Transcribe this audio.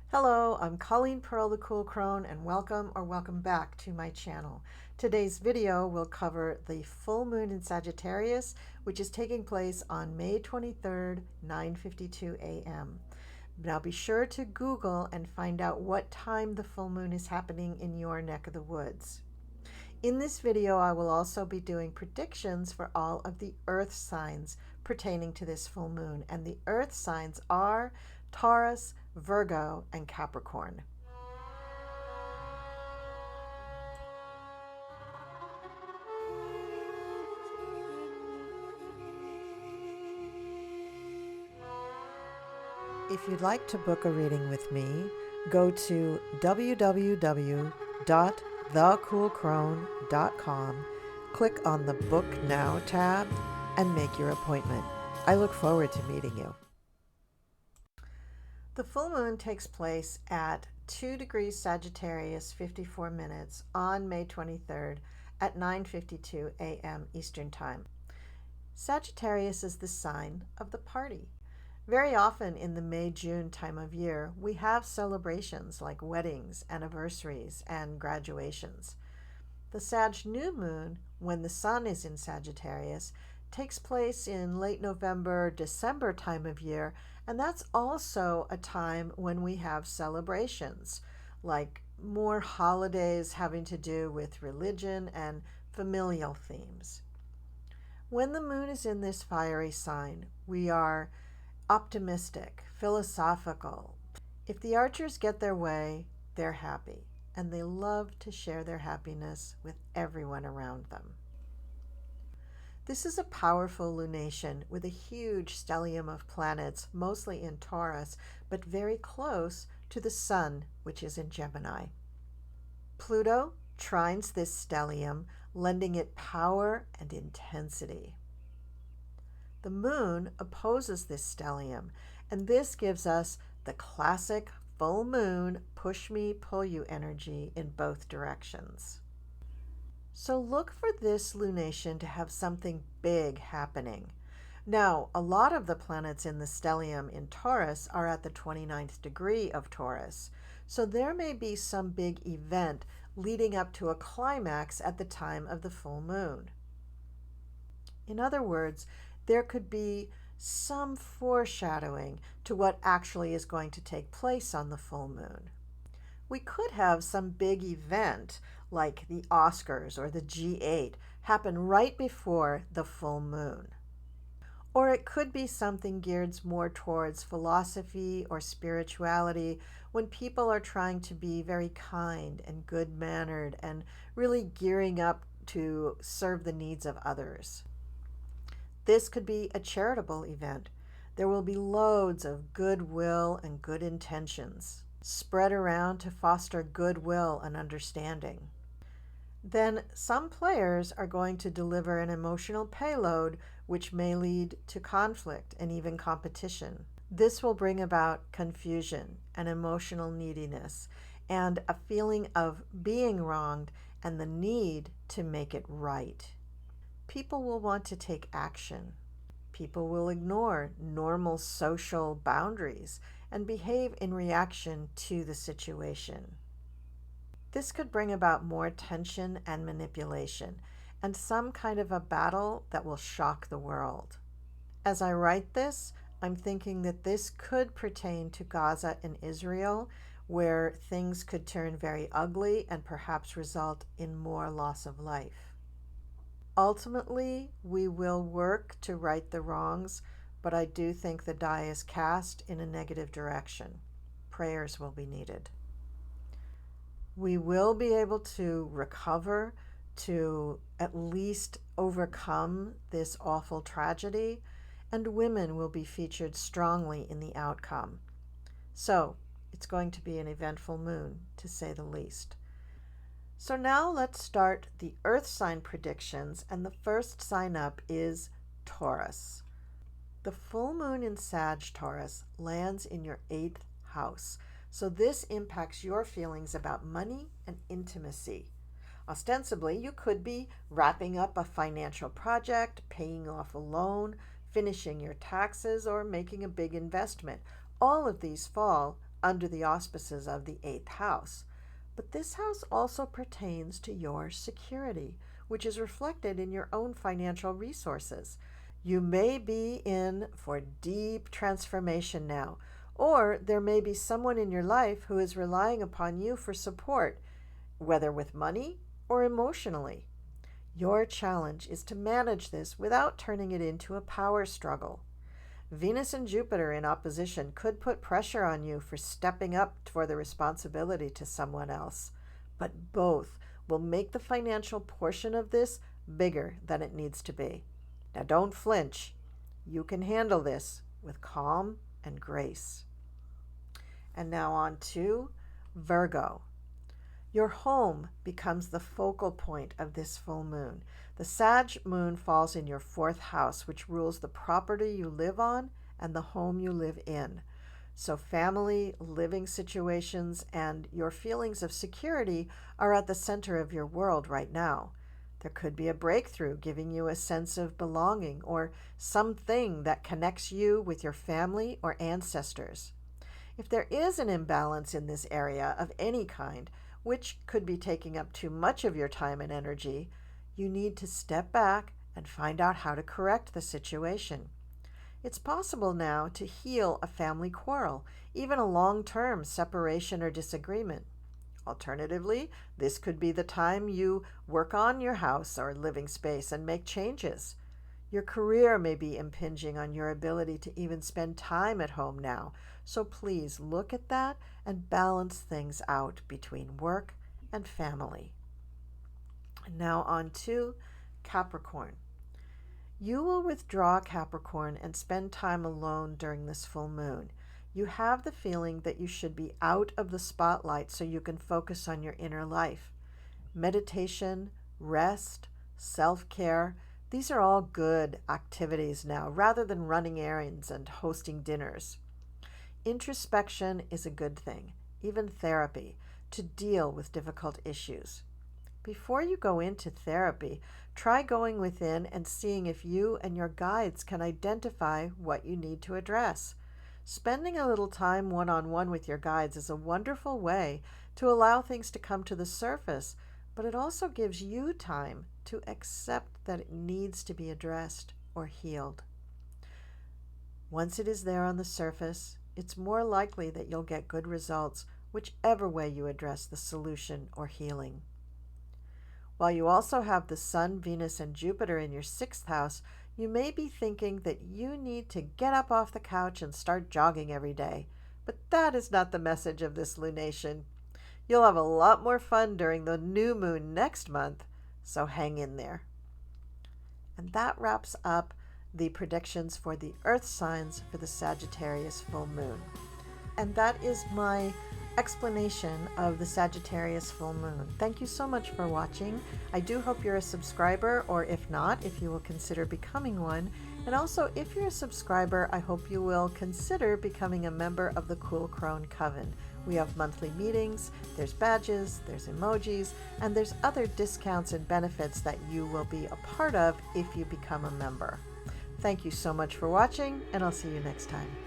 Hello, I'm Colleen Pearl the Cool Crone, and welcome back to my channel. Today's video will cover the full moon in Sagittarius, which is taking place on May 23rd, 9:52 a.m. Now be sure to Google and find out what time the full moon is happening in your neck of the woods. In this video, I will also be doing predictions for all of the earth signs pertaining to this full moon, and the earth signs are Taurus, Virgo, and Capricorn. If you'd like to book a reading with me, go to www.thecoolcrone.com, click on the Book Now tab, and make your appointment. I look forward to meeting you. The full moon takes place at 2 degrees Sagittarius 54 minutes on May 23rd at 9:52 a.m. Eastern Time. Sagittarius is the sign of the party. Very often in the May-June time of year, we have celebrations like weddings, anniversaries, and graduations. The Sag new moon, when the sun is in Sagittarius, takes place in late November, December time of year, and that's also a time when we have celebrations, like more holidays having to do with religion and familial themes. When the moon is in this fiery sign, we are optimistic, philosophical. If the Archers get their way, they're happy, and they love to share their happiness with everyone around them. This is a powerful lunation with a huge stellium of planets, mostly in Taurus, but very close to the Sun, which is in Gemini. Pluto trines this stellium, lending it power and intensity. The moon opposes this stellium, and this gives us the classic full moon push me, pull you energy in both directions. So look for this lunation to have something big happening. Now, a lot of the planets in the stellium in Taurus are at the 29th degree of Taurus, so there may be some big event leading up to a climax at the time of the full moon. In other words, there could be some foreshadowing to what actually is going to take place on the full moon. We could have some big event like the Oscars or the G8 happen right before the full moon. Or it could be something geared more towards philosophy or spirituality when people are trying to be very kind and good-mannered and really gearing up to serve the needs of others. This could be a charitable event. There will be loads of goodwill and good intentions spread around to foster goodwill and understanding. Then some players are going to deliver an emotional payload which may lead to conflict and even competition. This will bring about confusion and emotional neediness and a feeling of being wronged and the need to make it right. People will want to take action. People will ignore normal social boundaries and behave in reaction to the situation. This could bring about more tension and manipulation, and some kind of a battle that will shock the world. As I write this, I'm thinking that this could pertain to Gaza and Israel, where things could turn very ugly and perhaps result in more loss of life. Ultimately, we will work to right the wrongs, but I do think the die is cast in a negative direction. Prayers will be needed. We will be able to recover, to at least overcome this awful tragedy, and women will be featured strongly in the outcome. So, it's going to be an eventful moon, to say the least. So now let's start the Earth sign predictions, and the first sign up is Taurus. The full moon in Sagittarius lands in your 8th house, so this impacts your feelings about money and intimacy. Ostensibly, you could be wrapping up a financial project, paying off a loan, finishing your taxes, or making a big investment. All of these fall under the auspices of the 8th house. But this house also pertains to your security, which is reflected in your own financial resources. You may be in for deep transformation now, or there may be someone in your life who is relying upon you for support, whether with money or emotionally. Your challenge is to manage this without turning it into a power struggle. Venus and Jupiter in opposition could put pressure on you for stepping up for the responsibility to someone else, but both will make the financial portion of this bigger than it needs to be. Now don't flinch. You can handle this with calm and grace. And now on to Virgo. Your home becomes the focal point of this full moon. The Sag moon falls in your 4th house, which rules the property you live on and the home you live in. So family, living situations, and your feelings of security are at the center of your world right now. There could be a breakthrough giving you a sense of belonging or something that connects you with your family or ancestors. If there is an imbalance in this area of any kind, which could be taking up too much of your time and energy, you need to step back and find out how to correct the situation. It's possible now to heal a family quarrel, even a long-term separation or disagreement. Alternatively, this could be the time you work on your house or living space and make changes. Your career may be impinging on your ability to even spend time at home now, so please look at that and balance things out between work and family. And now on to Capricorn. You will withdraw, Capricorn, and spend time alone during this full moon. You have the feeling that you should be out of the spotlight so you can focus on your inner life. Meditation, rest, self-care, these are all good activities now, rather than running errands and hosting dinners. Introspection is a good thing, even therapy, to deal with difficult issues. Before you go into therapy, try going within and seeing if you and your guides can identify what you need to address. Spending a little time one-on-one with your guides is a wonderful way to allow things to come to the surface, but it also gives you time to accept that it needs to be addressed or healed. Once it is there on the surface, it's more likely that you'll get good results, whichever way you address the solution or healing. While you also have the Sun, Venus, and Jupiter in your 6th house, you may be thinking that you need to get up off the couch and start jogging every day. But that is not the message of this lunation. You'll have a lot more fun during the new moon next month, so hang in there. And that wraps up the predictions for the Earth signs for the Sagittarius full moon. And that is my explanation of the Sagittarius full moon. Thank you so much for watching. I do hope you're a subscriber, or if not, if you will consider becoming one. And also, if you're a subscriber, I hope you will consider becoming a member of the Cool Crone Coven. We have monthly meetings, there's badges, there's emojis, and there's other discounts and benefits that you will be a part of if you become a member. Thank you so much for watching, and I'll see you next time.